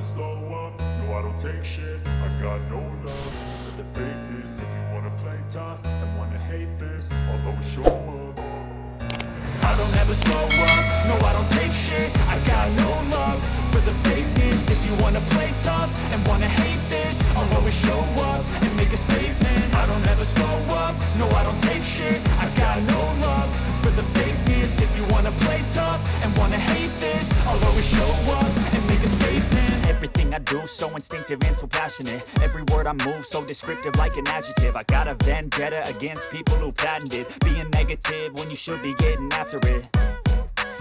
slow up, no I don't take shit. I got no love for the fakeness. If you wanna play tough and wanna hate this, I'll always show up. I don't ever slow up, no I don't take shit. I got no love for the fakeness. If you wanna play tough and wanna hate this, I'll always show up and make a statement. I don't ever slow up, no I don't take shit. I got no love for the fakeness. If you wanna play tough and wanna hate this, I'll always show up and make a statement. Everything I do so instinctive and so passionate. Every word I move so descriptive like an adjective. I got a vendetta against people who patented being negative when you should be getting after it.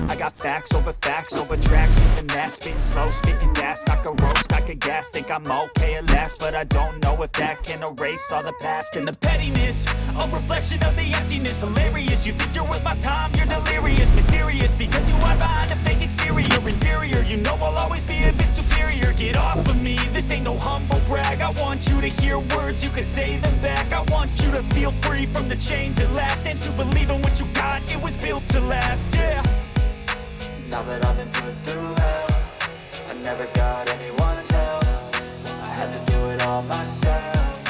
I got facts over tracks, this and that. Spitting slow, spitting fast, I could roast, I could gas. Think I'm okay at last, but I don't know if that can erase all the past. And the pettiness, a reflection of the emptiness. Hilarious, you think you're worth my time, you're delirious. Mysterious, because you are behind a fake exterior. Inferior, you know I'll always be a bit superior. Get off of me, this ain't no humble brag. I want you to hear words, you can say them back. I want you to feel free from the chains at last, and to believe in what you got, it was built to last, yeah. Now that I've been put through hell, I never got anyone's help. I had to do it all myself.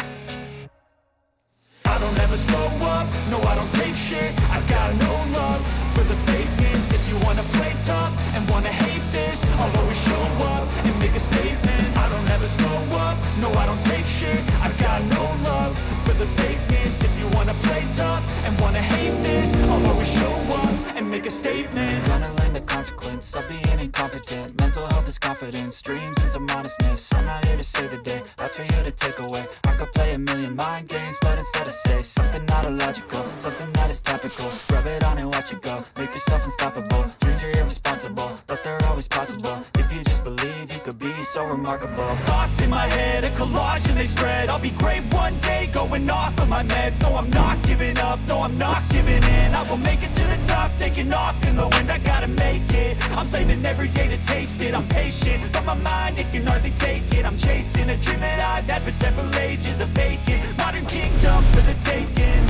I don't ever slow up, no I don't take shit. I got no love for the fakeness. If you wanna play tough and wanna hate this, I'll always show up and make a statement. I don't ever slow up, no I don't take shit. I got no love for the fakeness. If you wanna play tough and wanna hate this, I'll always show up and make a statement. Gonna learn the consequence of being incompetent. Mental health is confidence, dreams and some honestness. I'm not here to save the day, that's for you to take away. I could play a million mind games, but instead I say something not illogical, something that is topical. Rub it on and watch it go, make yourself unstoppable. Dreams are irresponsible, but they're always possible. If you just believe, you could be so remarkable. Thoughts in my head, a collage and they spread. I'll be great one day, going off of my meds. No, I'm not giving up, no, I'm not giving in. I will make it to the top, taking off in the wind. I gotta make it, I'm saving every day to taste it. I'm patient, but my mind, it can hardly take it. I'm chasing a dream that I've had for several ages. A vacant, modern kingdom for the taking.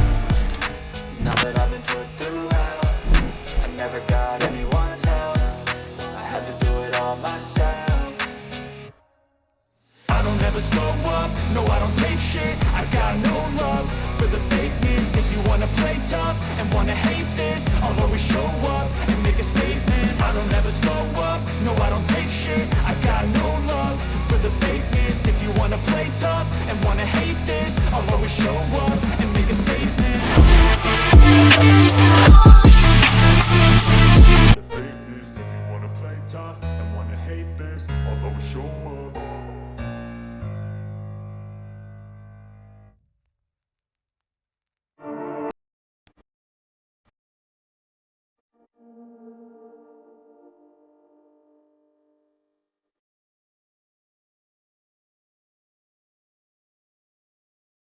Now that I've been put through hell, I never got anyone's help. I had to do it all myself. I don't ever slow up, no I don't take shit. I got no love for the fakeness. If you wanna play tough and wanna hate this, I'll always show up and make a statement. I don't ever slow up, no I don't take shit. I got no love for the fakeness. If you wanna play tough and wanna hate this, I'll always show up and make a statement. The fakeness. If you wanna play tough and wanna hate this, I'll always show up.